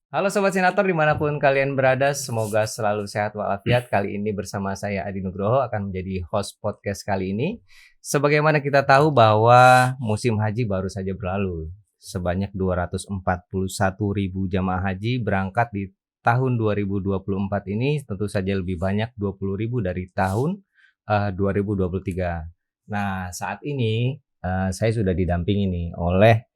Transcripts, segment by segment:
Halo Sobat Senator dimanapun kalian berada, semoga selalu sehat walafiat. Kali ini bersama saya Adi Nugroho akan menjadi host podcast kali ini. Sebagaimana kita tahu bahwa musim haji baru saja berlalu. Sebanyak 241.000 jamaah haji berangkat di tahun 2024 ini, tentu saja lebih banyak 20.000 dari tahun 2023. Nah, saat ini saya sudah didampingi nih oleh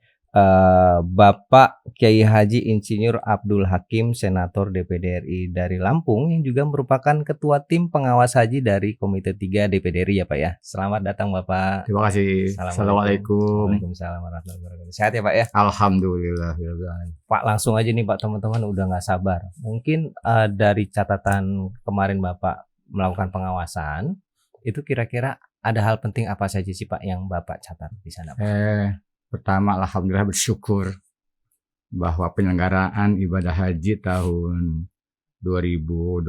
Bapak Kiai Haji Insinyur Abdul Hakim, Senator DPD RI dari Lampung yang juga merupakan Ketua Tim Pengawas Haji dari Komite 3 DPD RI ya Pak ya. Selamat datang Bapak. Terima kasih. Assalamualaikum. Waalaikumsalam warahmatullahi wabarakatuh. Sehat ya Pak ya? Alhamdulillah. Pak, langsung aja nih Pak, teman-teman udah nggak sabar. Mungkin dari catatan kemarin Bapak melakukan pengawasan, itu kira-kira ada hal penting apa saja sih Pak yang Bapak catat di sana Pak? Pertama, alhamdulillah bersyukur bahwa penyelenggaraan ibadah haji tahun 2024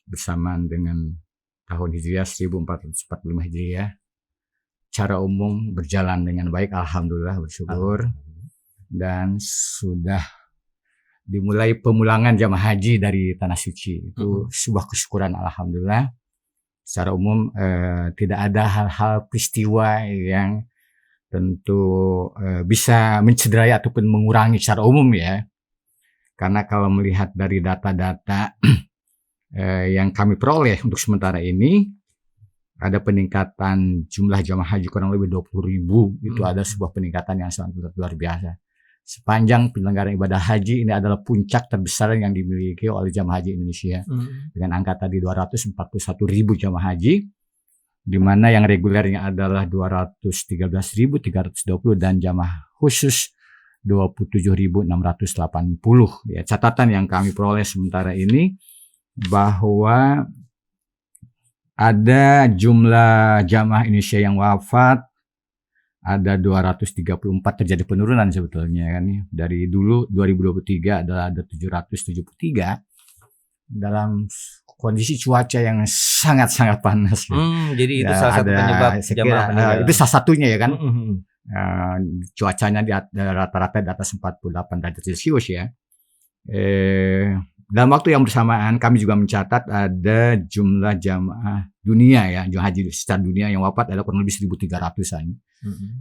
bersamaan dengan tahun Hijriah 1445 Hijriah secara umum berjalan dengan baik, alhamdulillah bersyukur. Dan sudah dimulai pemulangan jamaah haji dari Tanah Suci. Itu sebuah kesyukuran, alhamdulillah. Secara umum tidak ada hal-hal peristiwa yang tentu bisa mencederai ataupun mengurangi secara umum ya. Karena kalau melihat dari data-data yang kami peroleh untuk sementara ini, ada peningkatan jumlah jamaah haji kurang lebih 20.000. Itu ada sebuah peningkatan yang sangat luar biasa. Sepanjang penyelenggaraan ibadah haji ini adalah puncak terbesar yang dimiliki oleh jamaah haji Indonesia. Dengan angka tadi 241.000 jamaah haji, di mana yang regulernya adalah 213.320 dan jamaah khusus 27.680. Ya, catatan yang kami peroleh sementara ini bahwa ada jumlah jamaah Indonesia yang wafat ada 234, terjadi penurunan sebetulnya kan. Dari dulu 2023 adalah ada 773 dalam kondisi cuaca yang sangat-sangat panas. Jadi itu salah satu penyebab jamaah meninggal. Itu salah satunya ya kan. Cuacanya di rata-rata di atas 48 derajat Celcius ya. Dalam waktu yang bersamaan kami juga mencatat ada jumlah jamaah dunia ya, jamaah haji secara dunia yang wafat ada kurang lebih 1.300-an.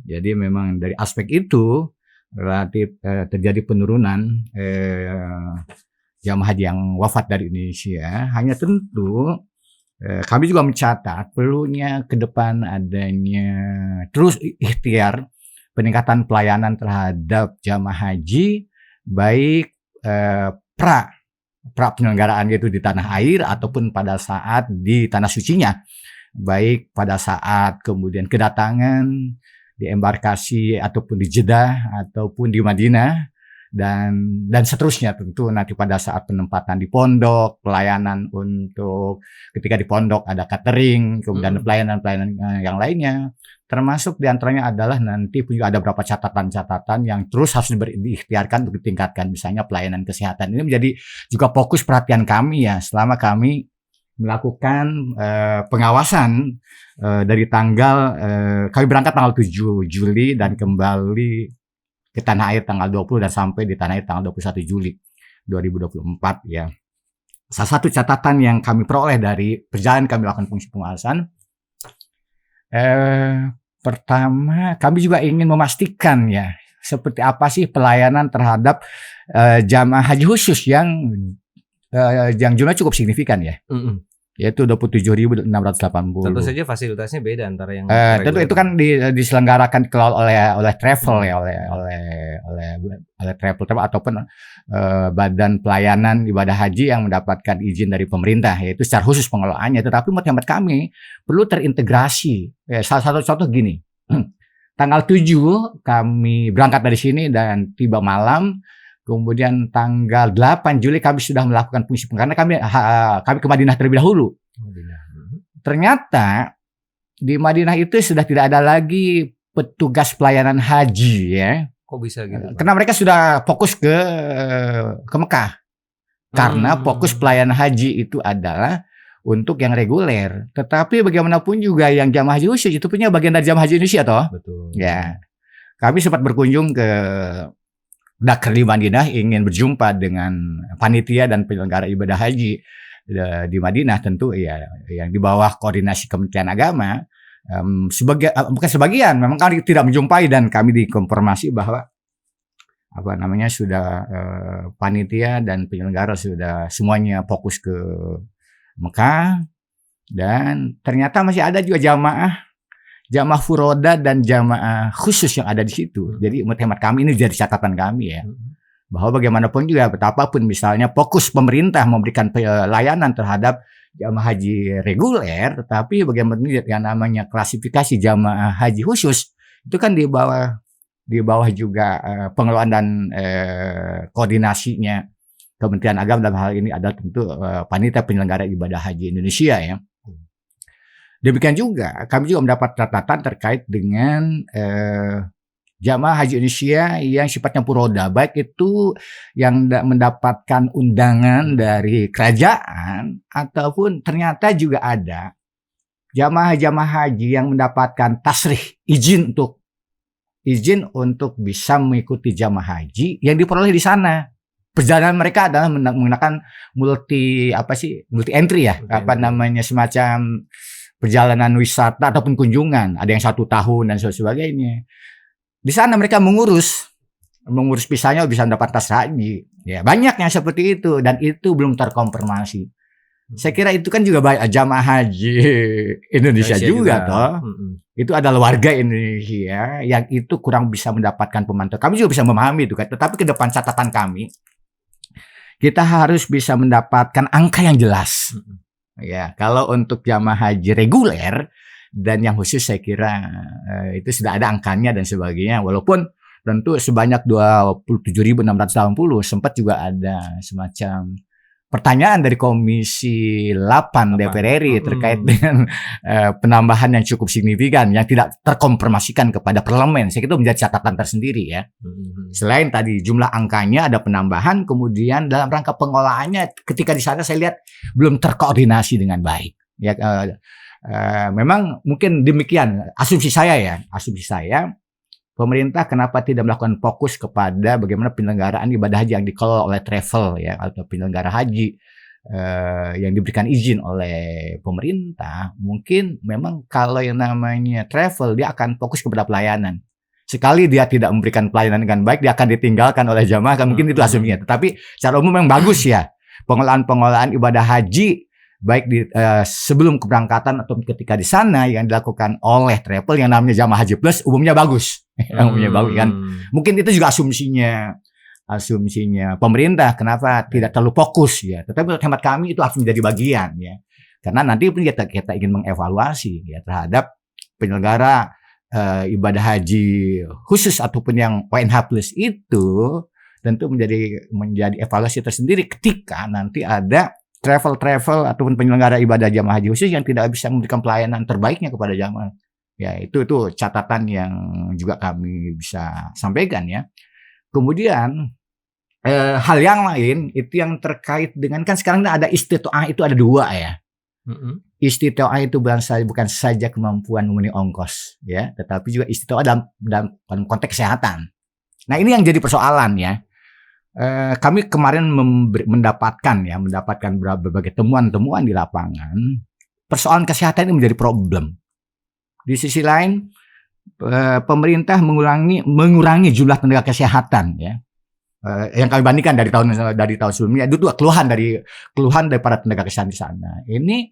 Jadi memang dari aspek itu relatif terjadi penurunan jamaah haji yang wafat dari Indonesia. Hanya tentu kami juga mencatat perlunya ke depan adanya terus ikhtiar peningkatan pelayanan terhadap jamaah haji, baik pra penyelenggaraan yaitu di tanah air ataupun pada saat di tanah sucinya, baik pada saat kemudian kedatangan di embarkasi ataupun di Jeddah ataupun di Madinah dan seterusnya. Tentu nanti pada saat penempatan di pondok, pelayanan untuk ketika di pondok ada catering, kemudian pelayanan yang lainnya, termasuk diantaranya adalah nanti juga ada beberapa catatan-catatan yang terus harus diikhtiarkan untuk ditingkatkan, misalnya pelayanan kesehatan. Ini menjadi juga fokus perhatian kami ya selama kami melakukan pengawasan dari tanggal kami berangkat tanggal 7 Juli dan kembali ke tanah air tanggal 20 dan sampai di tanah air tanggal 21 Juli 2024 ya. Salah satu catatan yang kami peroleh dari perjalanan kami lakukan fungsi pengawasan, pertama kami juga ingin memastikan ya seperti apa sih pelayanan terhadap jamaah haji khusus yang jumlah cukup signifikan ya. Yaitu 27.680. Tentu saja fasilitasnya beda antara yang tentu itu kan diselenggarakan oleh travel ya, oleh travel ataupun badan pelayanan ibadah haji yang mendapatkan izin dari pemerintah, yaitu secara khusus pengelolaannya. Tetapi menurut hemat kami perlu terintegrasi. Salah satu contoh gini, tanggal 7 kami berangkat dari sini dan tiba malam. Kemudian tanggal 8 Juli kami sudah melakukan fungsi karena kami ke Madinah terlebih dahulu. Ternyata di Madinah itu sudah tidak ada lagi petugas pelayanan haji ya. Kok bisa gitu? Karena mereka sudah fokus ke Mekah. Karena fokus pelayanan haji itu adalah untuk yang reguler. Tetapi bagaimanapun juga yang jamaah haji khusus itu punya bagian dari jamaah haji Indonesia toh. Betul. Ya. Kami sempat berkunjung ke Dakar di Madinah ingin berjumpa dengan panitia dan penyelenggara ibadah haji di Madinah, tentu ya yang di bawah koordinasi Kementerian Agama, bukan sebagian, memang kami tidak menjumpai dan kami dikonfirmasi bahwa sudah panitia dan penyelenggara sudah semuanya fokus ke Mekah, dan ternyata masih ada juga jamaah furoda dan jamaah khusus yang ada di situ. Jadi hemat kami, ini jadi catatan kami ya, bahwa bagaimanapun juga betapapun misalnya fokus pemerintah memberikan pelayanan terhadap jamaah haji reguler, tetapi bagaimana yang namanya klasifikasi jamaah haji khusus itu kan di bawah juga pengelolaan dan koordinasinya Kementerian Agama. Dalam hal ini adalah tentu panitia penyelenggara ibadah haji Indonesia ya. Demikian juga kami juga mendapat catatan terkait dengan jamaah haji Indonesia yang sifatnya furoda, baik itu yang mendapatkan undangan dari kerajaan ataupun ternyata juga ada jamaah haji yang mendapatkan tasrih, izin untuk bisa mengikuti jamaah haji yang diperoleh di sana. Perjalanan mereka adalah menggunakan multi entry ya, semacam perjalanan wisata ataupun kunjungan. Ada yang 1 tahun dan sebagainya. Di sana mereka mengurus visanya bisa mendapat tas haji. Ya, banyak yang seperti itu dan itu belum terkonfirmasi. Saya kira itu kan juga banyak jamaah haji Indonesia juga toh. Itu adalah warga Indonesia yang itu kurang bisa mendapatkan pemantauan. Kami juga bisa memahami itu kan. Tetapi ke depan catatan kami, kita harus bisa mendapatkan angka yang jelas. Ya, kalau untuk jamaah haji reguler dan yang khusus saya kira itu sudah ada angkanya dan sebagainya. Walaupun tentu sebanyak 27.680 sempat juga ada semacam pertanyaan dari Komisi 8 DPR RI terkait dengan penambahan yang cukup signifikan yang tidak terkonfirmasikan kepada parlemen. Saya kira itu menjadi catatan tersendiri ya. Selain tadi jumlah angkanya ada penambahan, kemudian dalam rangka pengolahannya ketika di sana saya lihat belum terkoordinasi dengan baik. Ya, memang mungkin demikian asumsi saya. Pemerintah kenapa tidak melakukan fokus kepada bagaimana penyelenggaraan ibadah haji yang dikelola oleh travel ya, atau penyelenggara haji yang diberikan izin oleh pemerintah. Mungkin memang kalau yang namanya travel dia akan fokus kepada pelayanan. Sekali dia tidak memberikan pelayanan dengan baik, dia akan ditinggalkan oleh jamaah, kan mungkin itu asumsinya. Tetapi secara umum memang bagus ya pengelolaan ibadah haji baik di sebelum keberangkatan atau ketika di sana yang dilakukan oleh travel yang namanya jamaah haji plus umumnya bagus. Umumnya bagus kan. Mungkin itu juga asumsinya pemerintah kenapa tidak terlalu fokus ya. Tetapi menurut hemat kami itu harus menjadi bagian ya. Karena nanti pun kita ingin mengevaluasi ya terhadap penyelenggara ibadah haji khusus ataupun yang ONH plus itu tentu menjadi evaluasi tersendiri ketika nanti ada travel ataupun penyelenggara ibadah jamaah haji khusus yang tidak bisa memberikan pelayanan terbaiknya kepada jamaah. Ya, itu catatan yang juga kami bisa sampaikan ya. Kemudian hal yang lain itu yang terkait dengan kan sekarang ada istitoah itu ada 2 ya. Istitoah itu bukan saja kemampuan memenuhi ongkos ya, tetapi juga istitoah dalam konteks kesehatan. Nah, ini yang jadi persoalan ya. Kami kemarin mendapatkan berbagai temuan di lapangan. Persoalan kesehatan ini menjadi problem. Di sisi lain, pemerintah mengurangi jumlah tenaga kesehatan ya. Yang kami bandingkan dari tahun sebelumnya itu keluhan dari para tenaga kesehatan di sana. Ini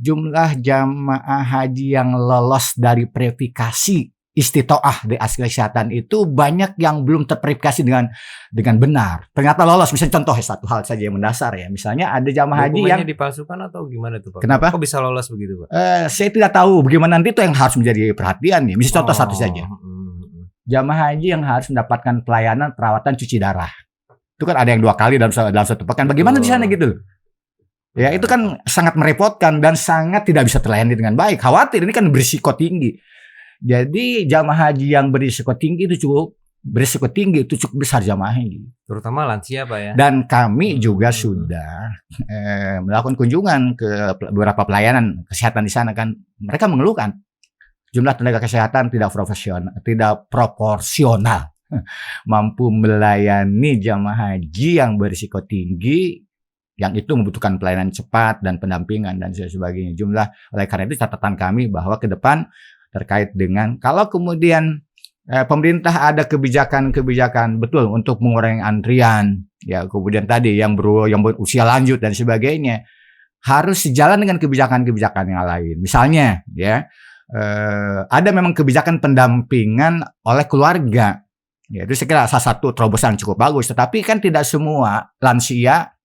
jumlah jamaah haji yang lolos dari verifikasi istitoah di aspek kesehatan itu banyak yang belum terverifikasi dengan benar. Ternyata lolos. Misalnya contoh satu hal saja yang mendasar ya. Misalnya ada jamaah haji yang dipalsukan atau gimana tuh Pak? Kenapa? Kok bisa lolos begitu Pak? Saya tidak tahu bagaimana nanti itu yang harus menjadi perhatian ya. Misalnya contoh satu saja. Jamaah haji yang harus mendapatkan pelayanan perawatan cuci darah. Itu kan ada yang 2 kali dalam satu pekan. Bagaimana di sana gitu loh? Ya itu kan sangat merepotkan dan sangat tidak bisa terlayani dengan baik. Khawatir ini kan berisiko tinggi. Jadi jamaah haji yang berisiko tinggi itu cukup besar jamaah haji. Terutama lansia Pak ya. Dan kami juga sudah melakukan kunjungan ke beberapa pelayanan kesehatan di sana kan. Mereka mengeluhkan jumlah tenaga kesehatan tidak proporsional mampu melayani jamaah haji yang berisiko tinggi, yang itu membutuhkan pelayanan cepat dan pendampingan dan sebagainya. Oleh karena itu catatan kami bahwa ke depan terkait dengan kalau kemudian pemerintah ada kebijakan betul untuk mengurangi antrian, ya kemudian tadi yang berusia lanjut dan sebagainya harus sejalan dengan kebijakan-kebijakan yang lain. Misalnya, ya ada memang kebijakan pendampingan oleh keluarga. Ya, itu saya kira salah satu terobosan cukup bagus. Tetapi kan tidak semua lansia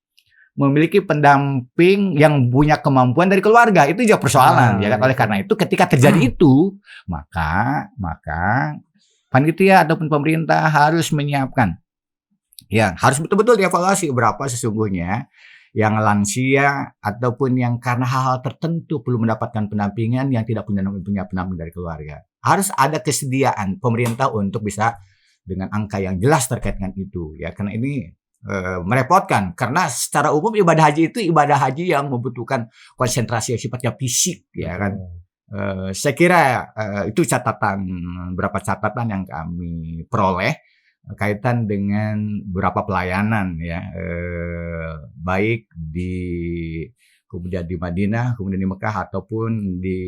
memiliki pendamping yang punya kemampuan dari keluarga. Itu juga persoalan. Ya kan? Oleh karena itu, ketika terjadi itu, maka panitia ataupun pemerintah harus menyiapkan. Ya, harus betul-betul dievaluasi berapa sesungguhnya yang lansia ataupun yang karena hal-hal tertentu perlu mendapatkan pendampingan yang tidak punya pendamping dari keluarga. Harus ada kesediaan pemerintah untuk bisa dengan angka yang jelas terkait dengan itu, ya, karena ini merepotkan karena secara umum ibadah haji itu ibadah haji yang membutuhkan konsentrasi yang sifatnya fisik, ya kan. Saya kira itu beberapa catatan yang kami peroleh kaitan dengan beberapa pelayanan, ya, baik kemudian di Madinah, kemudian di Mekah ataupun di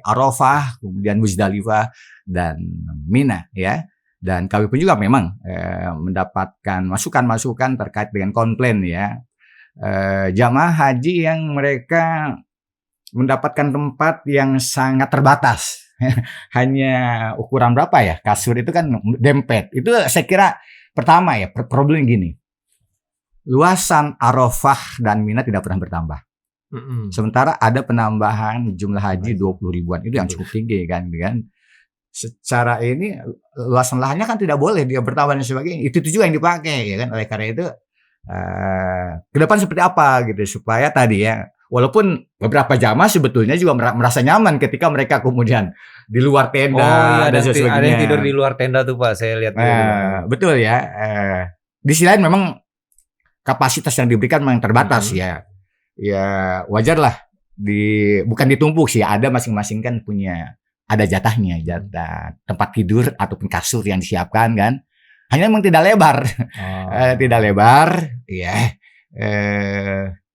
Arafah, kemudian Muzdalifah dan Mina, ya. Dan kami pun juga memang mendapatkan masukan-masukan terkait dengan komplain, ya, jamaah haji yang mereka mendapatkan tempat yang sangat terbatas. Hanya ukuran berapa ya, kasur itu kan dempet. Itu saya kira pertama ya, problemnya gini. Luasan Arafah dan Mina tidak pernah bertambah. Sementara ada penambahan jumlah haji 20 ribuan. Itu yang cukup tinggi kan. Secara ini luasan lahannya kan tidak boleh dia bertambah dan sebagainya. Itu juga yang dipakai, ya kan. Oleh karena itu ke depan seperti apa gitu supaya tadi ya, walaupun beberapa jamaah sebetulnya juga merasa nyaman ketika mereka kemudian di luar tenda dan sebagainya. Ada yang tidur di luar tenda tuh Pak, saya lihat. Betul ya. Di sisi lain memang kapasitas yang diberikan memang terbatas, ya. Ya wajar lah. Bukan ditumpuk sih, ada masing-masing kan punya ada jatah tempat tidur ataupun kasur yang disiapkan kan. Hanya memang tidak lebar. Tidak lebar, ya.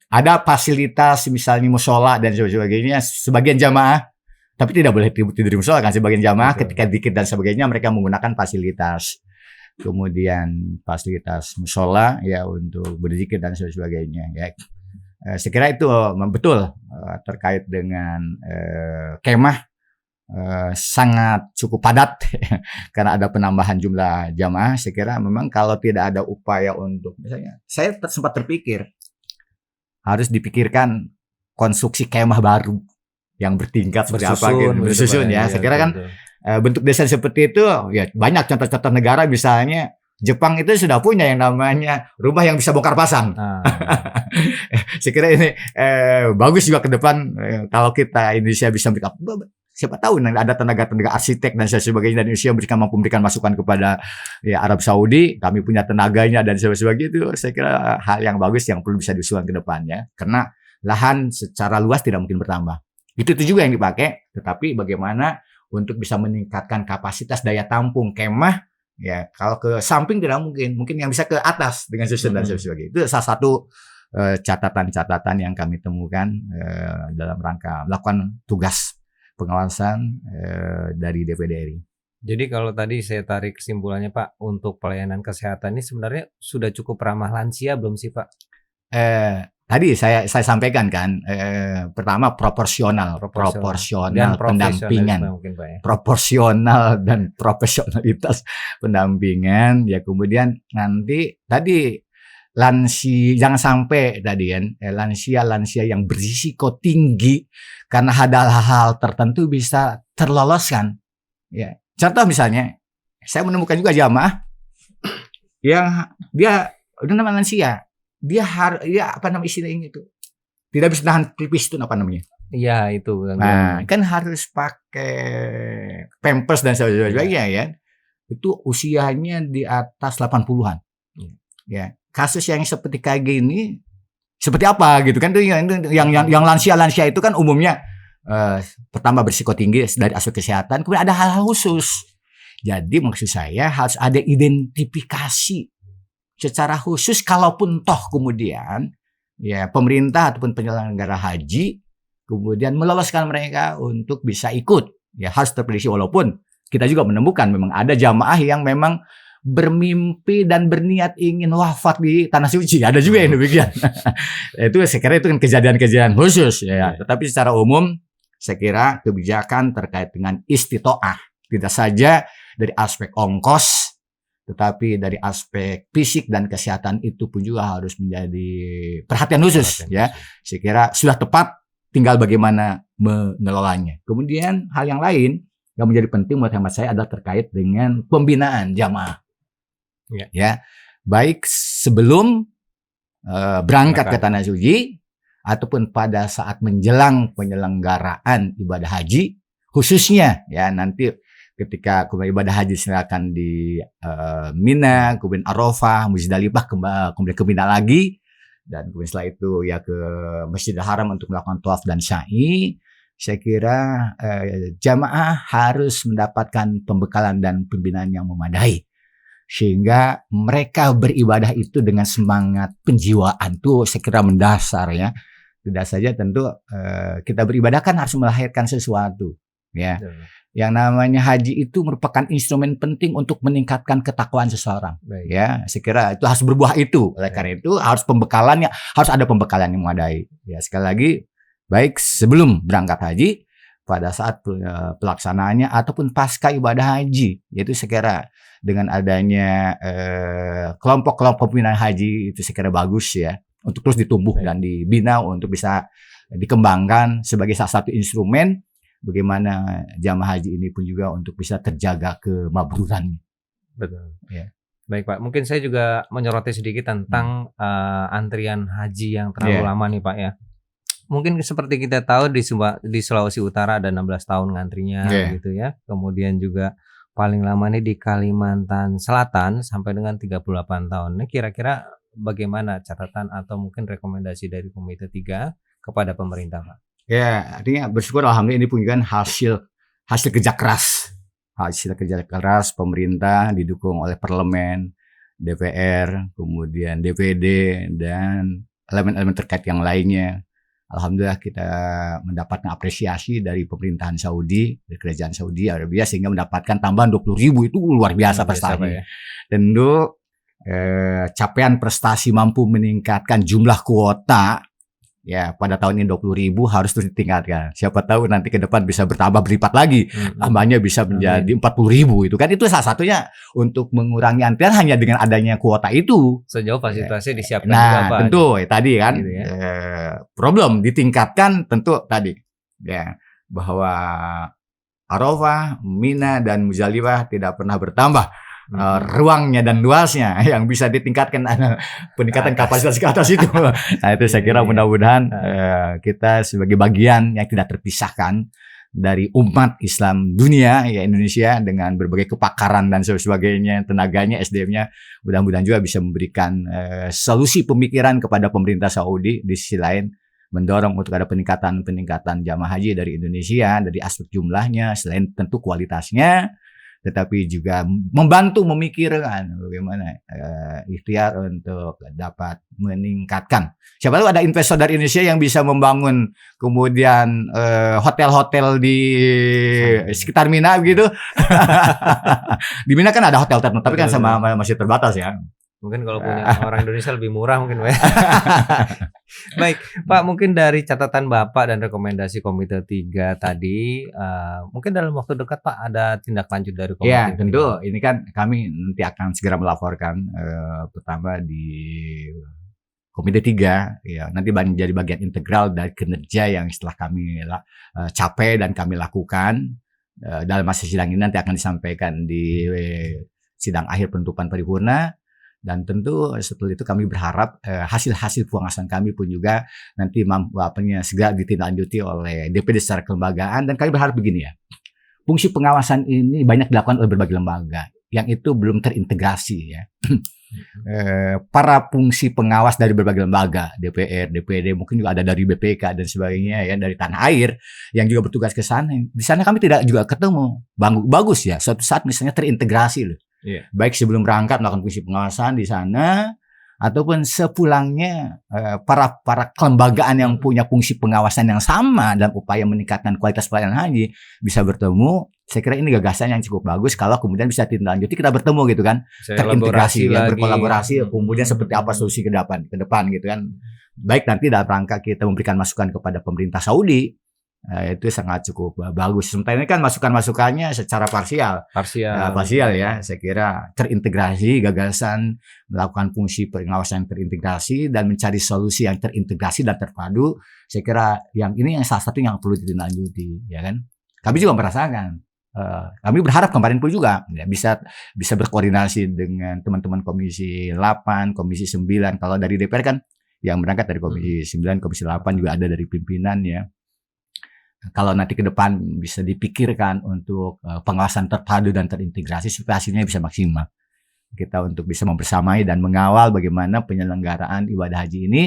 Ada fasilitas misalnya musola dan sebagainya sebagian jamaah, tapi tidak boleh tidur di musola kan. Sebagian jamaah ketika zikir dan sebagainya mereka menggunakan fasilitas, kemudian fasilitas musola ya untuk berzikir dan sebagainya, ya. Saya kira itu betul terkait dengan kemah sangat cukup padat karena ada penambahan jumlah jamaah. Saya kira memang kalau tidak ada upaya untuk, misalnya saya sempat terpikir harus dipikirkan konstruksi kemah baru yang bertingkat seperti apa gitu, bersusun ya. Saya kira kan bentuk desain seperti itu ya banyak contoh-contoh negara, misalnya Jepang itu sudah punya yang namanya rumah yang bisa bongkar pasang. Saya kira ini bagus juga ke depan kalau kita Indonesia bisa memberikan, siapa tahu ada tenaga-tenaga arsitek dan sebagainya dan Indonesia mampu memberikan masukan kepada ya Arab Saudi, kami punya tenaganya dan sebagainya. Itu saya kira hal yang bagus yang perlu bisa diusulkan ke depannya, karena lahan secara luas tidak mungkin bertambah. Itu juga yang dipakai, tetapi bagaimana untuk bisa meningkatkan kapasitas daya tampung kemah, ya. Kalau ke samping tidak mungkin yang bisa ke atas dengan susun dan sebagainya. Itu salah satu catatan-catatan yang kami temukan dalam rangka melakukan tugas pengawasan dari DPD RI. Jadi kalau tadi saya tarik kesimpulannya Pak, untuk pelayanan kesehatan ini sebenarnya sudah cukup ramah lansia belum sih Pak? Tadi saya sampaikan kan, pertama proporsional pendampingan, mungkin, Pak, ya? Proporsional dan profesionalitas pendampingan, ya. Kemudian nanti tadi jangan sampai tadi kan lansia yang berisiko tinggi karena ada hal-hal tertentu bisa terloloskan, ya. Contoh misalnya saya menemukan juga jamaah yang dia udah namanya lansia, dia apa namanya istilahnya itu, tidak bisa nahan pipis, itu apa namanya? Iya itu. Kan harus pakai pampers dan sebagainya, ya. Itu usianya di atas 80-an. Ya. Kasus yang seperti kayak gini seperti apa gitu kan, tuh yang lansia itu kan umumnya pertama berisiko tinggi dari aspek kesehatan, kemudian ada hal-hal khusus Jadi maksud saya harus ada identifikasi secara khusus, kalaupun toh kemudian ya pemerintah ataupun penyelenggara haji kemudian meloloskan mereka untuk bisa ikut, ya harus terprediksi. Walaupun kita juga menemukan memang ada jamaah yang memang bermimpi dan berniat ingin wafat di tanah suci, ada juga yang demikian. Itu saya kira itu kan kejadian-kejadian khusus ya. Tetapi secara umum saya kira kebijakan terkait dengan istitoah tidak saja dari aspek ongkos, tetapi dari aspek fisik dan kesehatan itu pun juga harus menjadi perhatian khusus ya. Saya kira sudah tepat, tinggal bagaimana mengelolanya. Kemudian hal yang lain yang menjadi penting buat hemat saya adalah terkait dengan pembinaan jamaah. Ya, baik sebelum berangkat ke tanah suci ataupun pada saat menjelang penyelenggaraan ibadah haji, khususnya ya nanti ketika ibadah haji silakan di Mina, kemudian Arafah, Muzdalifah, kemudian ke Mina lagi, dan kemudian setelah itu ya ke Masjidil Haram untuk melakukan tawaf dan sa'i. Saya kira jamaah harus mendapatkan pembekalan dan pembinaan yang memadai sehingga mereka beribadah itu dengan semangat penjiwaan. Itu saya kira mendasar ya. Tidak saja tentu kita beribadah kan harus melahirkan sesuatu ya. Yang namanya haji itu merupakan instrumen penting untuk meningkatkan ketakwaan seseorang. Ya, saya kira itu harus berbuah itu. Oleh karena itu harus pembekalannya, harus ada pembekalan yang memadai. Ya, sekali lagi baik sebelum berangkat haji, pada saat pelaksanaannya ataupun pasca ibadah haji. Yaitu saya kira dengan adanya kelompok-kelompok pembinaan haji itu saya kira bagus ya, untuk terus ditumbuh dan dibina untuk bisa dikembangkan sebagai salah satu instrumen bagaimana jamaah haji ini pun juga untuk bisa terjaga kemabruran. Betul. Ya. Baik Pak, mungkin saya juga menyoroti sedikit tentang antrian haji yang terlalu lama nih Pak ya. Mungkin seperti kita tahu di Sulawesi Utara ada 16 tahun ngantrinya gitu ya. Kemudian juga paling lama nih di Kalimantan Selatan sampai dengan 38 tahun. Ini kira-kira bagaimana catatan atau mungkin rekomendasi dari Komite 3 kepada pemerintah Pak? Ya, artinya bersyukur alhamdulillah ini pun kan hasil kerja keras. Hasil kerja keras pemerintah didukung oleh parlemen, DPR, kemudian DPD dan elemen-elemen terkait yang lainnya. Alhamdulillah kita mendapatkan apresiasi dari pemerintahan Saudi, dari kerajaan Saudi Arabia sehingga mendapatkan tambahan 20.000 itu luar biasa prestasinya. Tentu capaian prestasi mampu meningkatkan jumlah kuota ya pada tahun ini 20.000 harus terus ditingkatkan. Siapa tahu nanti ke depan bisa bertambah berlipat lagi. Tambahnya bisa menjadi 40.000 itu kan, itu salah satunya untuk mengurangi antrian hanya dengan adanya kuota itu. Sejauh fasilitasnya disiapkan nah, juga Pak. Tentu ya, tadi kan gitu ya. problem ditingkatkan tentu tadi ya bahwa Arafah, Mina dan Muzdalifah tidak pernah bertambah. Ruangnya dan luasnya yang bisa ditingkatkan peningkatan kapasitas ke atas itu. Nah itu saya kira mudah-mudahan kita sebagai bagian yang tidak terpisahkan dari umat Islam dunia ya Indonesia dengan berbagai kepakaran dan sebagainya, tenaganya, SDM-nya, mudah-mudahan juga bisa memberikan solusi pemikiran kepada pemerintah Saudi. Di sisi lain mendorong untuk ada peningkatan jamaah haji dari Indonesia dari aspek jumlahnya, selain tentu kualitasnya, tetapi juga membantu memikirkan bagaimana ikhtiar untuk dapat meningkatkan. Siapa tahu ada investor dari Indonesia yang bisa membangun kemudian hotel-hotel di sekitar Mina gitu. Di Mina kan ada hotel tertentu, tapi kan sama masih terbatas ya. Mungkin kalau punya orang Indonesia lebih murah mungkin Pak. Baik Pak, mungkin dari catatan Bapak dan rekomendasi Komite 3 tadi, mungkin dalam waktu dekat Pak ada tindak lanjut dari Komite 3? Ya tentu, ini kan kami nanti akan segera melaporkan pertama di Komite 3 ya, nanti menjadi bagian integral dari kinerja yang setelah kami capai dan kami lakukan dalam masa sidang ini, nanti akan disampaikan di sidang akhir penutupan paripurna. Dan tentu setelah itu kami berharap hasil-hasil pengawasan kami pun juga nanti segera ditindaklanjuti oleh DPD secara kelembagaan. Dan kami berharap begini ya, fungsi pengawasan ini banyak dilakukan oleh berbagai lembaga yang itu belum terintegrasi ya. para fungsi pengawas dari berbagai lembaga, DPR, DPD, mungkin juga ada dari BPK dan sebagainya ya, dari tanah air yang juga bertugas ke sana. Di sana kami tidak juga ketemu. Bagus ya, suatu saat misalnya terintegrasi loh. Yeah. Baik sebelum berangkat melakukan fungsi pengawasan di sana, ataupun sepulangnya para kelembagaan yang punya fungsi pengawasan yang sama dalam upaya meningkatkan kualitas pelayanan haji bisa bertemu. Saya kira ini gagasan yang cukup bagus kalau kemudian bisa ditindaklanjuti, kita bertemu gitu kan, terintegrasi ya, berkolaborasi, kemudian seperti apa solusi ke depan gitu kan. Baik nanti dalam rangka kita memberikan masukan kepada pemerintah Saudi, itu sangat cukup bagus. Sementara ini kan masukannya secara parsial ya. Saya kira terintegrasi, gagasan melakukan fungsi pengawasan yang terintegrasi dan mencari solusi yang terintegrasi dan terpadu. Saya kira yang ini yang salah satu yang perlu ditindaklanjuti, ya kan. Kami juga merasakan. Kami berharap kemarin pun juga ya, bisa berkoordinasi dengan teman-teman Komisi 8, Komisi 9. Kalau dari DPR kan yang berangkat dari Komisi 9, Komisi 8 juga ada dari pimpinan ya. Kalau nanti ke depan bisa dipikirkan untuk pengawasan terpadu dan terintegrasi supaya hasilnya bisa maksimal. Kita untuk bisa membersamai dan mengawal bagaimana penyelenggaraan ibadah haji ini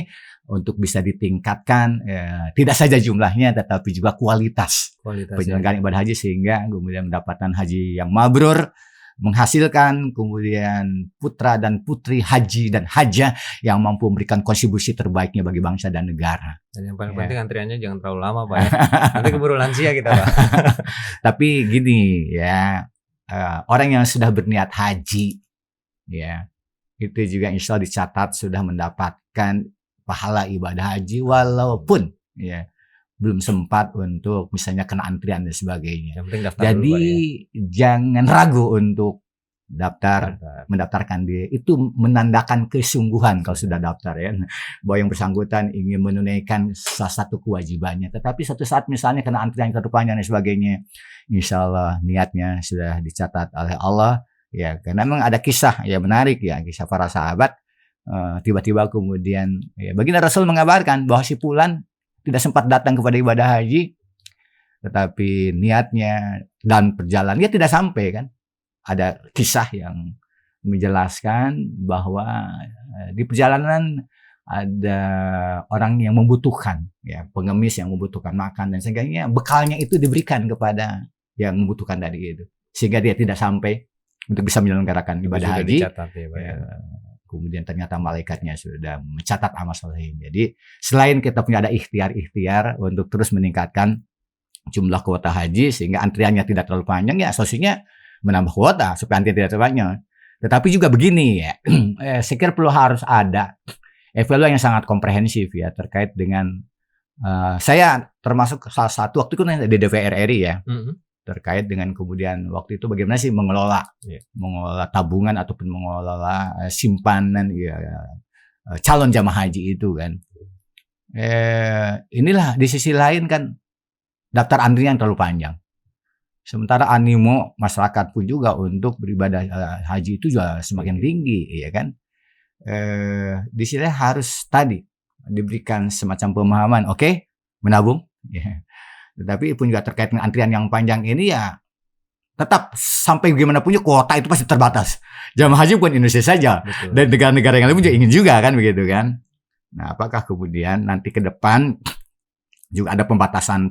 untuk bisa ditingkatkan tidak saja jumlahnya tetapi juga kualitas penyelenggaraan ibadah haji sehingga kemudian mendapatkan haji yang mabrur, menghasilkan kemudian putra dan putri haji dan hajah yang mampu memberikan kontribusi terbaiknya bagi bangsa dan negara. Dan yang paling penting antriannya jangan terlalu lama Pak ya. Nanti keburu lansia kita Pak. Tapi gini ya, orang yang sudah berniat haji ya itu juga insya Allah dicatat sudah mendapatkan pahala ibadah haji walaupun ya belum sempat untuk misalnya kena antrian dan sebagainya. Yang penting daftar jadi dulu, jangan ragu untuk mendaftarkan diri. Itu menandakan kesungguhan kalau sudah daftar ya, bahwa yang bersangkutan ingin menunaikan salah satu kewajibannya. Tetapi suatu saat misalnya kena antrian terlalu panjang dan sebagainya, insya Allah niatnya sudah dicatat oleh Allah ya. Karena memang ada kisah ya menarik ya, kisah para sahabat. Tiba-tiba kemudian ya, baginda Rasul mengabarkan bahwa si fulan tidak sempat datang kepada ibadah haji, tetapi niatnya dan perjalanan dia tidak sampai kan. Ada kisah yang menjelaskan bahwa di perjalanan ada orang yang membutuhkan ya, pengemis yang membutuhkan makan dan sebagainya, bekalnya itu diberikan kepada yang membutuhkan tadi itu, sehingga dia tidak sampai untuk bisa menyelenggarakan ibadah haji. Dicatat, ya. Kemudian ternyata malaikatnya sudah mencatat amal soleh. Jadi selain kita punya ada ikhtiar untuk terus meningkatkan jumlah kuota haji sehingga antriannya tidak terlalu panjang, ya solusinya menambah kuota supaya antrian tidak terlalu panjang. Tetapi juga begini ya, saya kira perlu harus ada evaluasi yang sangat komprehensif ya terkait dengan saya termasuk salah satu waktu itu di DPR RI ya. Terkait dengan kemudian waktu itu bagaimana sih mengelola tabungan ataupun mengelola simpanan ya, calon jamaah haji itu kan. Inilah di sisi lain kan daftar antrian terlalu panjang. Sementara animo masyarakat pun juga untuk beribadah haji itu juga semakin tinggi ya kan. Di sini harus tadi diberikan semacam pemahaman, oke, menabung ya. Tetapi pun juga terkait dengan antrian yang panjang ini ya tetap sampai bagaimana punya kuota itu pasti terbatas. Jamaah haji bukan Indonesia saja. Betul. Dan negara-negara yang lain juga ingin juga kan begitu kan. Nah, apakah kemudian nanti ke depan juga ada pembatasan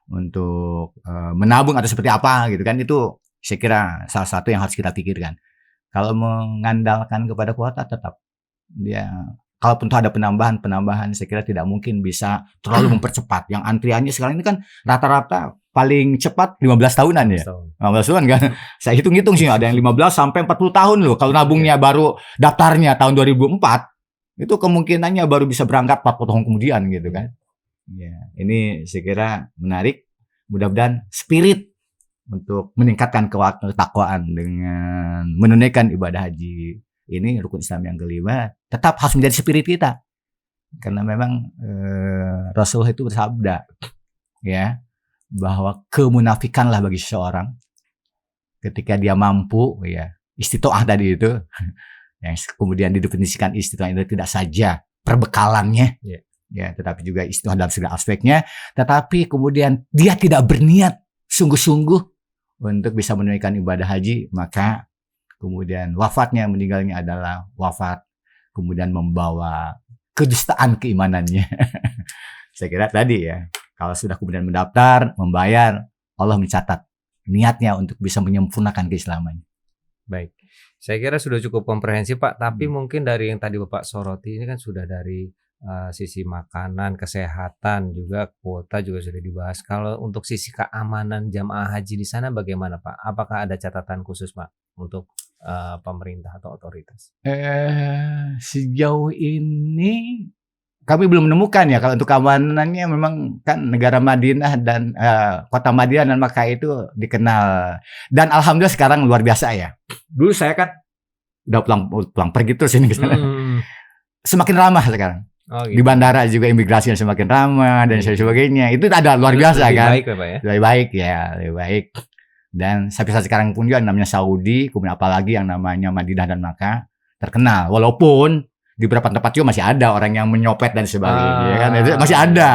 untuk menabung atau seperti apa gitu kan, itu saya kira salah satu yang harus kita pikirkan. Kalau mengandalkan kepada kuota tetap dia kalaupun ada penambahan, saya kira tidak mungkin bisa terlalu mempercepat. Yang antriannya sekarang ini kan rata-rata paling cepat 15 tahunan ya. 15 tahun kan. Saya hitung-hitung sih ada yang 15 sampai 40 tahun loh. Kalau nabungnya baru daftarnya tahun 2004, itu kemungkinannya baru bisa berangkat 40 tahun kemudian gitu kan. Ya, ini saya kira menarik. Mudah-mudahan spirit untuk meningkatkan ketakwaan dengan menunaikan ibadah haji ini rukun Islam yang kelima tetap harus menjadi spirit kita, karena memang Rasul itu bersabda ya bahwa kemunafikanlah bagi seseorang ketika dia mampu ya istitoah tadi itu yang kemudian didefinisikan istitoah itu tidak saja perbekalannya ya tetapi juga istitoah dalam segala aspeknya, tetapi kemudian dia tidak berniat sungguh-sungguh untuk bisa menunaikan ibadah haji, maka kemudian wafatnya, meninggalnya adalah wafat, kemudian membawa kedustaan keimanannya. Saya kira tadi ya, kalau sudah kemudian mendaftar, membayar, Allah mencatat niatnya untuk bisa menyempurnakan keislamannya. Baik, saya kira sudah cukup komprehensif Pak, tapi mungkin dari yang tadi Bapak soroti ini kan sudah dari sisi makanan, kesehatan, juga kuota juga sudah dibahas. Kalau untuk sisi keamanan jamaah haji di sana bagaimana Pak? Apakah ada catatan khusus Pak untuk pemerintah atau otoritas? Sejauh ini kami belum menemukan ya, kalau untuk keamanannya memang kan negara Madinah dan kota Madinah dan Makkah itu dikenal, dan alhamdulillah sekarang luar biasa ya. Dulu saya kan udah pulang pergi terus ini ke sana. Semakin ramah sekarang. Oh, gitu. Di bandara juga imigrasinya semakin ramah dan sebagainya. Itu ada luar biasa lebih kan. Baik, Pak, ya? Lebih baik. Dan sampai saat sekarang pun juga namanya Saudi, kemudian apalagi yang namanya Madinah dan Makkah terkenal. Walaupun di beberapa tempat juga masih ada orang yang menyopet dan sebagainya, kan? Itu masih ada.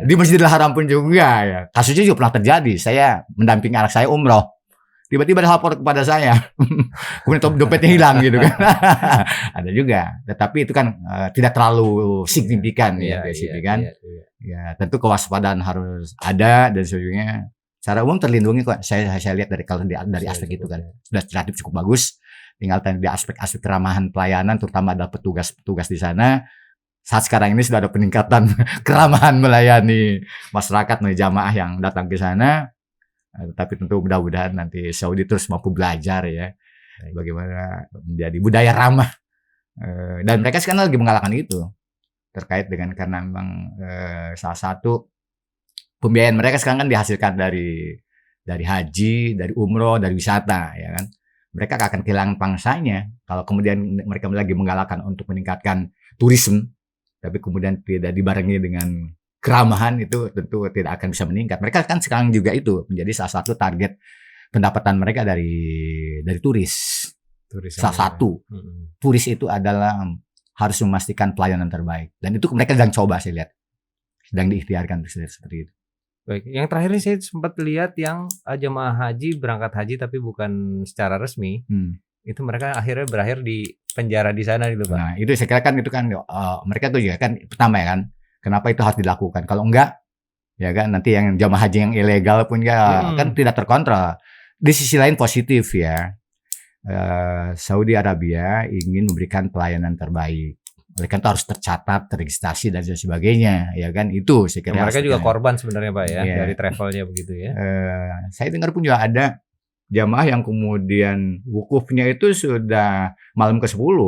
Di Masjidil Haram pun juga ya. Kasusnya juga pernah terjadi. Saya mendampingi anak saya umroh. Tiba-tiba ada lapor kepada saya, kemudian dompetnya hilang gitu kan. Ada juga, tetapi itu kan tidak terlalu signifikan ya. Ya, tentu kewaspadaan harus ada dan sebagainya. Secara umum terlindungi kok. Saya lihat dari aspek itu kan sudah relatif cukup bagus. Tinggal di aspek-aspek keramahan pelayanan, terutama ada petugas-petugas di sana. Saat sekarang ini sudah ada peningkatan keramahan melayani masyarakat, jamaah yang datang ke sana. Tapi tentu mudah-mudahan nanti Saudi terus mampu belajar ya bagaimana menjadi budaya ramah, dan mereka sekarang lagi menggalakkan itu terkait dengan karena memang salah satu pembiayaan mereka sekarang kan dihasilkan dari haji, dari umroh, dari wisata ya kan. Mereka akan kehilangan pangsanya kalau kemudian mereka lagi menggalakkan untuk meningkatkan turisme, tapi kemudian tidak dibarengi dengan keramahan, itu tentu tidak akan bisa meningkat. Mereka kan sekarang juga itu menjadi salah satu target pendapatan mereka dari turis. Salah satu turis itu adalah harus memastikan pelayanan terbaik, dan itu mereka sedang coba, saya lihat sedang diikhtiarkan seperti itu. Baik, yang terakhir ini saya sempat lihat yang jemaah haji berangkat haji tapi bukan secara resmi. Itu mereka akhirnya berakhir di penjara di sana gitu Pak. Nah itu saya kira kan itu kan mereka tuh juga kan pertama ya kan. Kenapa itu harus dilakukan? Kalau enggak, ya kan nanti yang jamaah haji yang ilegal pun ya kan tidak terkontrol. Di sisi lain positif ya, Saudi Arabia ingin memberikan pelayanan terbaik. Mereka harus tercatat, terregistrasi dan sebagainya, ya kan itu. Saya kira mereka juga korban sebenarnya Pak ya, dari travelnya begitu ya. Saya dengar pun juga ada jamaah yang kemudian wukufnya itu sudah malam ke-10.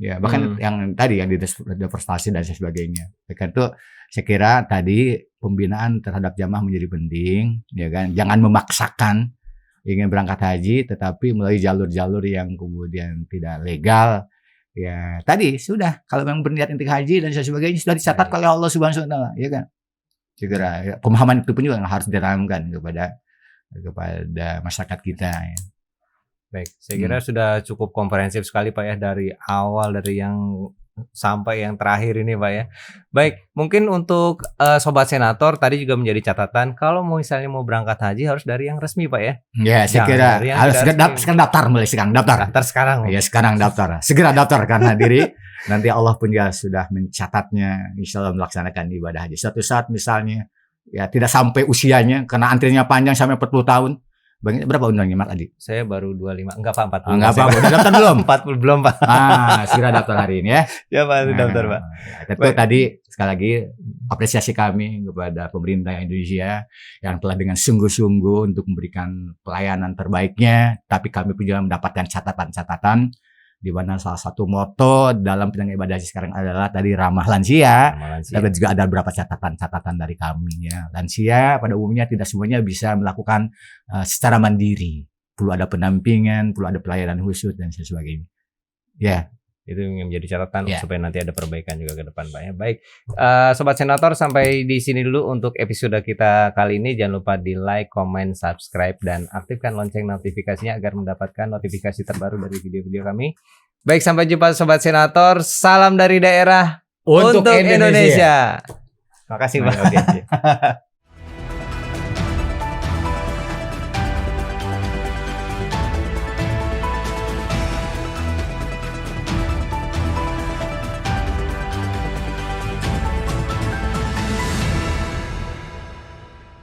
Ya, bahkan yang tadi yang di deforestasi dan sebagainya. Karena itu saya kira tadi pembinaan terhadap jamaah menjadi penting, ya kan. Jangan memaksakan ingin berangkat haji tetapi melalui jalur-jalur yang kemudian tidak legal. Ya, tadi sudah kalau memang berniat untuk haji dan sebagainya sudah dicatat oleh Allah Subhanahu wa taala, ya kan. Saya kira ya, pemahaman itu pun juga harus ditanamkan kepada masyarakat kita ya. Baik, saya kira sudah cukup komprehensif sekali Pak ya, dari awal, dari yang sampai yang terakhir ini Pak ya. Baik, mungkin untuk Sobat Senator tadi juga menjadi catatan, kalau misalnya mau berangkat haji harus dari yang resmi Pak ya. Ya, saya kira harus sekarang daftar mulai sekarang. Daftar sekarang. Ya, sekarang daftar. Segera daftar karena diri nanti Allah pun ya sudah mencatatnya, insya Allah melaksanakan ibadah haji. Suatu saat misalnya ya tidak sampai usianya karena antrinya panjang sampai 40 tahun. Berapa undangnya Mas Adi? Saya baru 25. Enggak Pak, 40. Enggak apa-apa. Udah daftar belum? 40 belum Pak. Segera daftar hari ini ya. Ya Pak, daftar Pak. Tentu tadi sekali lagi apresiasi kami kepada pemerintah Indonesia yang telah dengan sungguh-sungguh untuk memberikan pelayanan terbaiknya. Tapi kami pun juga mendapatkan catatan-catatan di mana salah satu moto dalam penyelenggaraan ibadah haji sekarang adalah tadi ramah lansia. Tapi juga ada beberapa catatan-catatan dari kami ya. Lansia pada umumnya tidak semuanya bisa melakukan secara mandiri. Perlu ada pendampingan, perlu ada pelayanan khusus dan sebagainya. Ya, itu yang menjadi catatan supaya nanti ada perbaikan juga ke depan Pak ya. Baik, Sobat Senator, sampai di sini dulu untuk episode kita kali ini. Jangan lupa di like, comment, subscribe, dan aktifkan lonceng notifikasinya agar mendapatkan notifikasi terbaru dari video-video kami. Baik, sampai jumpa Sobat Senator. Salam dari daerah untuk Indonesia. Terima kasih Pak.